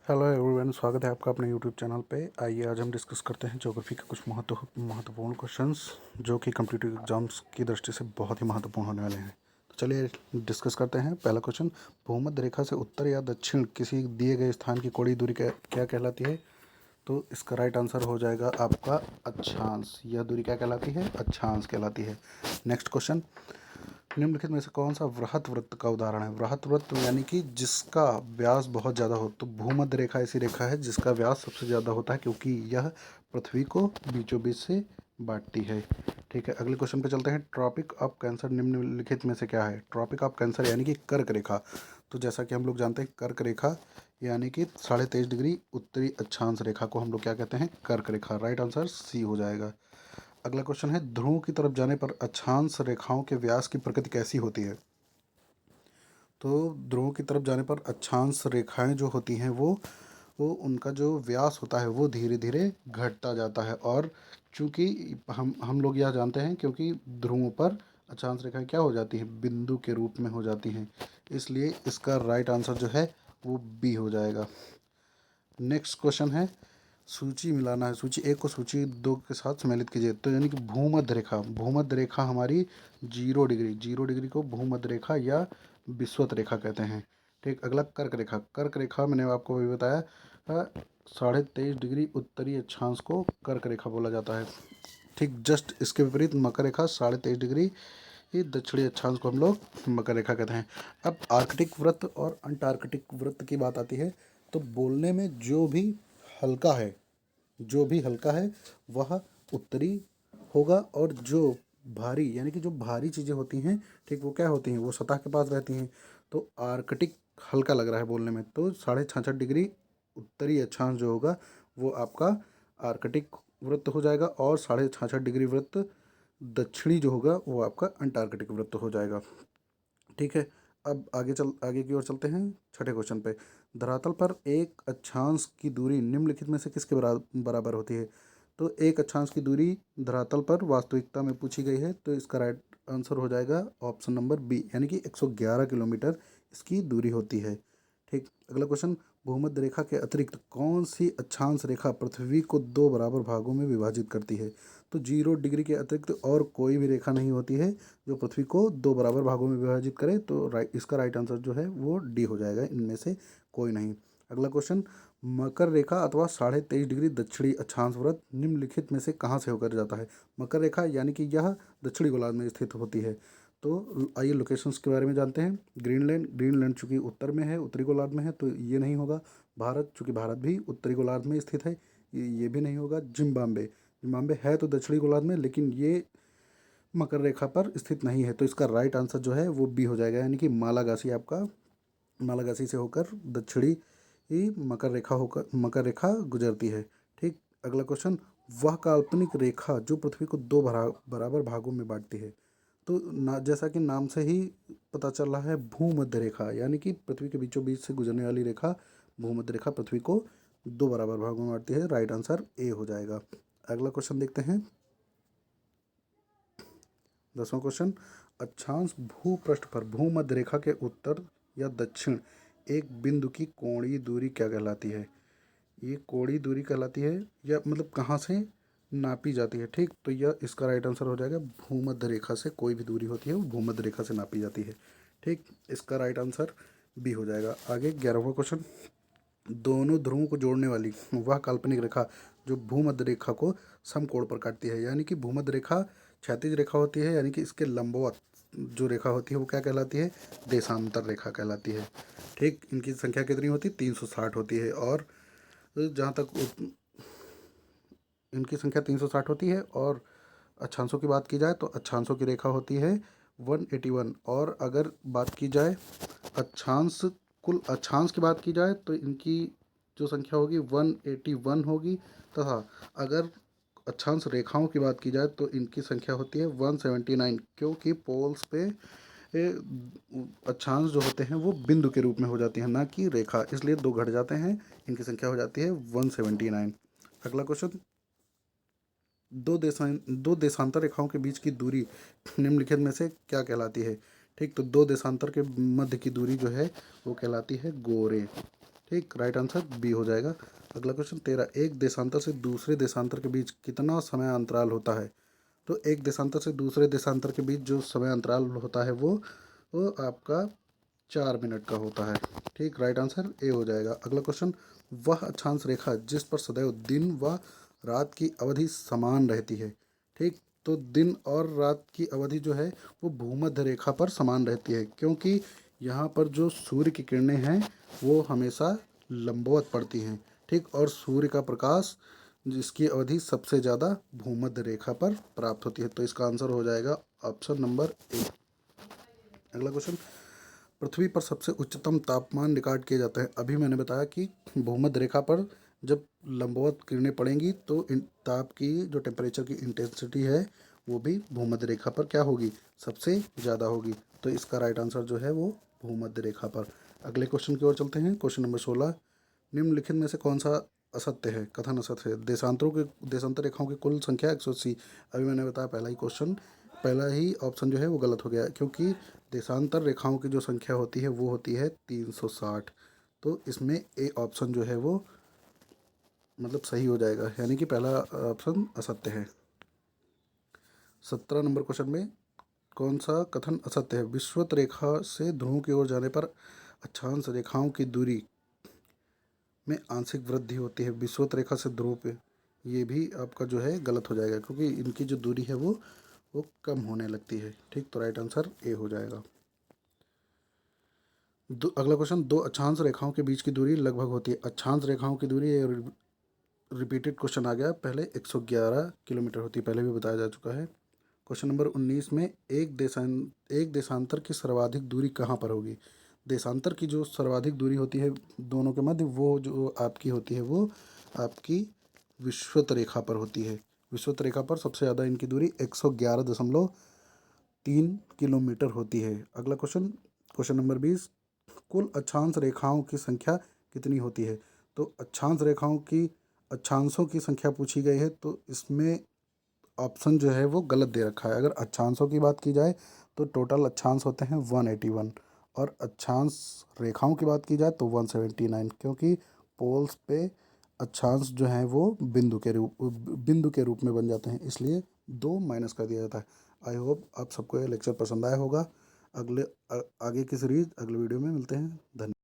Hello everyone, स्वागत है आपका अपने यूट्यूब चैनल पे। आइए आज हम डिस्कस करते हैं ज्योग्राफी के कुछ महत्वपूर्ण क्वेश्चंस जो कि कॉम्पिटिटिव एग्जाम्स की दृष्टि से बहुत ही महत्वपूर्ण होने वाले हैं। तो चलिए डिस्कस करते हैं। पहला क्वेश्चन, भूमध्य रेखा से उत्तर या दक्षिण किसी दिए गए स्थान की कोणीय दूरी क्या कहलाती है? तो इसका राइट आंसर हो जाएगा आपका अक्षांश। यह दूरी क्या कहलाती है? अक्षांश कहलाती है। नेक्स्ट क्वेश्चन, निम्नलिखित में से कौन सा वृहत वृत्त का उदाहरण है? वृहत वृत्त यानी कि जिसका व्यास बहुत ज़्यादा हो। तो भूमध्य रेखा ऐसी रेखा है जिसका व्यास सबसे ज़्यादा होता है, क्योंकि यह पृथ्वी को बीचों बीच से बांटती है। ठीक है, अगले क्वेश्चन पे चलते हैं। ट्रॉपिक ऑफ कैंसर निम्नलिखित में से क्या है? ट्रॉपिक ऑफ कैंसर यानी कि कर्क रेखा। तो जैसा कि हम लोग जानते हैं, कर्क रेखा यानी कि 23.5 डिग्री उत्तरी अक्षांश रेखा को हम लोग क्या कहते हैं? कर्क रेखा। राइट आंसर सी हो जाएगा। अगला क्वेश्चन है, ध्रुव की तरफ जाने पर अक्षांश रेखाओं के व्यास की प्रकृति कैसी होती है? तो ध्रुव की तरफ जाने पर अक्षांश रेखाएं जो होती हैं वो उनका जो व्यास होता है वो धीरे धीरे घटता जाता है। और चूंकि हम लोग यह जानते हैं, क्योंकि ध्रुवों पर अक्षांश रेखाएं क्या हो जाती हैं? बिंदु के रूप में हो जाती हैं। इसलिए इसका राइट आंसर जो है वो बी हो जाएगा। नेक्स्ट क्वेश्चन है, सूची मिलाना है। सूची एक को सूची दो के साथ सम्मिलित कीजिए। तो यानी कि भूमध्य रेखा हमारी 0 डिग्री को भूमध्य रेखा या विषुवत रेखा कहते हैं। ठीक, अगला कर्क रेखा मैंने आपको अभी बताया, 23.5 डिग्री उत्तरी अक्षांश को कर्क रेखा बोला जाता है। ठीक, जस्ट इसके विपरीत मकर रेखा 23.5 डिग्री दक्षिणी अक्षांश को हम लोग मकर रेखा कहते हैं। अब आर्कटिक वृत्त और अंटार्कटिक वृत्त की बात आती है। तो बोलने में जो भी हल्का है वह उत्तरी होगा, और जो भारी यानी कि जो भारी चीज़ें होती हैं, ठीक, वो क्या होती हैं? वो सतह के पास रहती हैं। तो आर्कटिक हल्का लग रहा है बोलने में, तो 66.5 डिग्री उत्तरी अक्षांश जो होगा वो आपका आर्कटिक वृत्त हो जाएगा, और 66.5 डिग्री वृत्त दक्षिणी जो होगा वो आपका अंटार्कटिक वृत्त हो जाएगा। ठीक है, अब आगे की ओर चलते हैं। छठे क्वेश्चन पे, धरातल पर एक अक्षांश की दूरी निम्नलिखित में से किसके बराबर होती है? तो एक अक्षांश की दूरी धरातल पर वास्तविकता में पूछी गई है, तो इसका राइट आंसर हो जाएगा ऑप्शन नंबर बी, यानी कि 111 किलोमीटर इसकी दूरी होती है। ठीक, अगला क्वेश्चन, भूमध्य रेखा के अतिरिक्त कौन सी अक्षांश रेखा पृथ्वी को दो बराबर भागों में विभाजित करती है? तो 0 डिग्री के अतिरिक्त और कोई भी रेखा नहीं होती है जो पृथ्वी को दो बराबर भागों में विभाजित करे। तो इसका राइट आंसर जो है वो डी हो जाएगा, इनमें से कोई नहीं। अगला क्वेश्चन, मकर रेखा अथवा 23.5 डिग्री दक्षिणी अक्षांश वृत्त निम्नलिखित में से कहाँ से होकर जाता है? मकर रेखा यानी कि यह दक्षिणी गोलार्ध में स्थित होती है। तो आइए लोकेशंस के बारे में जानते हैं। ग्रीनलैंड चूंकि उत्तर में है, उत्तरी गोलार्ध में है, तो ये नहीं होगा। भारत, चूंकि भारत भी उत्तरी गोलार्ध में स्थित है, ये भी नहीं होगा। जिम्बाब्वे है तो दक्षिणी गोलार्ध में, लेकिन ये मकर रेखा पर स्थित नहीं है। तो इसका राइट आंसर जो है वो बी हो जाएगा, यानी कि मालागासी से होकर दक्षिणी मकर रेखा गुजरती है। ठीक, अगला क्वेश्चन, वह काल्पनिक रेखा जो पृथ्वी को दो बराबर भागों में बांटती है। तो ना, जैसा कि नाम से ही पता चल रहा है, भूमध्य रेखा यानी कि पृथ्वी के बीचों बीच से गुजरने वाली रेखा भूमध्य रेखा पृथ्वी को दो बराबर भागों में बांटती है। राइट आंसर ए हो जाएगा। अगला क्वेश्चन देखते हैं। 10वां क्वेश्चन, अक्षांश भूपृष्ठ पर भूमध्य रेखा के उत्तर या दक्षिण एक बिंदु की कोणीय दूरी क्या कहलाती है? ये कोणीय दूरी कहलाती है, या मतलब कहाँ से नापी जाती है? ठीक, तो यह इसका राइट आंसर हो जाएगा, भूमध्य रेखा से कोई भी दूरी होती है वो भूमध्य रेखा से नापी जाती है। ठीक, इसका राइट आंसर बी हो जाएगा। आगे 11वां क्वेश्चन, दोनों ध्रुवों को जोड़ने वाली वह काल्पनिक रेखा जो भूमध्य रेखा को समकोण पर काटती है। यानी कि भूमध्य रेखा क्षैतिज रेखा होती है, यानी कि इसके लंबवत जो रेखा होती है वो क्या कहलाती है? देशांतर रेखा कहलाती है। ठीक, इनकी संख्या कितनी होती है? 360 होती है। और जहाँ तक इनकी संख्या 360 होती है, और अक्षांशों की बात की जाए तो अक्षांशों की रेखा होती है 181। और अगर बात की जाए अक्षांश कुल अक्षांश की बात की जाए तो इनकी जो संख्या होगी 181 होगी, तथा अगर अक्षांश रेखाओं की बात की जाए तो इनकी संख्या होती है 179, क्योंकि पोल्स पे अक्षांश जो होते हैं वो बिंदु के रूप में हो जाती हैं, ना कि रेखा, इसलिए दो घट जाते हैं। इनकी संख्या हो जाती है 179। अगला क्वेश्चन, दो देशांतर रेखाओं के बीच की दूरी निम्नलिखित में से क्या कहलाती है? ठीक, तो दो देशांतर के मध्य की दूरी जो है वो कहलाती है गोरे। ठीक, राइट आंसर बी हो जाएगा। अगला क्वेश्चन 13, एक देशांतर से दूसरे देशांतर के बीच कितना समय अंतराल होता है? तो एक देशांतर से दूसरे देशांतर के बीच जो समय अंतराल होता है वो आपका 4 मिनट का होता है। ठीक, राइट आंसर ए हो जाएगा। अगला क्वेश्चन, वह अक्षांश रेखा जिस पर सदैव दिन व रात की अवधि समान रहती है। ठीक, तो दिन और रात की अवधि जो है वो भूमध्य रेखा पर समान रहती है, क्योंकि यहाँ पर जो सूर्य की किरणें हैं वो हमेशा लंबवत पड़ती हैं। ठीक, और सूर्य का प्रकाश जिसकी अवधि सबसे ज़्यादा भूमध्य रेखा पर प्राप्त होती है, तो इसका आंसर हो जाएगा ऑप्शन नंबर ए। अगला क्वेश्चन, पृथ्वी पर सबसे उच्चतम तापमान रिकॉर्ड किए जाते हैं। अभी मैंने बताया कि भूमध्य रेखा पर जब लंबवत किरणें पड़ेंगी तो ताप की जो टेम्परेचर की इंटेंसिटी है वो भी भूमध्य रेखा पर क्या होगी, सबसे ज़्यादा होगी। तो इसका राइट आंसर जो है वो भूमध्य रेखा पर। अगले क्वेश्चन की ओर चलते हैं। क्वेश्चन नंबर 16, निम्नलिखित में से कौन सा असत्य है, कथन असत्य है? देशांतर रेखाओं की कुल संख्या 180। अभी मैंने बताया पहला ही ऑप्शन जो है वो गलत हो गया, क्योंकि देशांतर रेखाओं की जो संख्या होती है वो होती है 360। तो इसमें ए ऑप्शन जो है वो मतलब सही हो जाएगा, यानी कि पहला ऑप्शन असत्य है। 17 नंबर क्वेश्चन में कौन सा कथन असत्य है? विषुवत रेखा से ध्रुव की ओर जाने पर अक्षांश रेखाओं की दूरी में आंशिक वृद्धि होती है। विषुवत रेखा से ध्रुव पे ये भी आपका जो है गलत हो जाएगा, क्योंकि इनकी जो दूरी है वो कम होने लगती है। ठीक, तो राइट आंसर ए हो जाएगा। अगला क्वेश्चन, दो अक्षांश रेखाओं के बीच की दूरी लगभग होती है। अक्षांश रेखाओं की दूरी रिपीटेड क्वेश्चन आ गया, पहले 111 किलोमीटर होती है, पहले भी बताया जा चुका है। क्वेश्चन नंबर 19 में एक देशांतर की सर्वाधिक दूरी कहाँ पर होगी? देशांतर की जो सर्वाधिक दूरी होती है दोनों के मध्य, वो जो आपकी होती है वो आपकी विषुवत रेखा पर होती है। विषुवत रेखा पर सबसे ज़्यादा इनकी दूरी 111.3 किलोमीटर होती है। अगला क्वेश्चन, क्वेश्चन नंबर 20, कुल अक्षांश रेखाओं की संख्या कितनी होती है? तो अक्षांशों की संख्या पूछी गई है, तो इसमें ऑप्शन जो है वो गलत दे रखा है। अगर अक्षांशों की बात की जाए तो टोटल अक्षांश होते हैं 181, और अक्षांश रेखाओं की बात की जाए तो 179, क्योंकि पोल्स पे अक्षांश जो हैं वो बिंदु के रूप में बन जाते हैं, इसलिए 2 माइनस कर दिया जाता है। आई होप आप सबको ये लेक्चर पसंद आया होगा। आगे की सीरीज अगले वीडियो में मिलते हैं। धन्यवाद।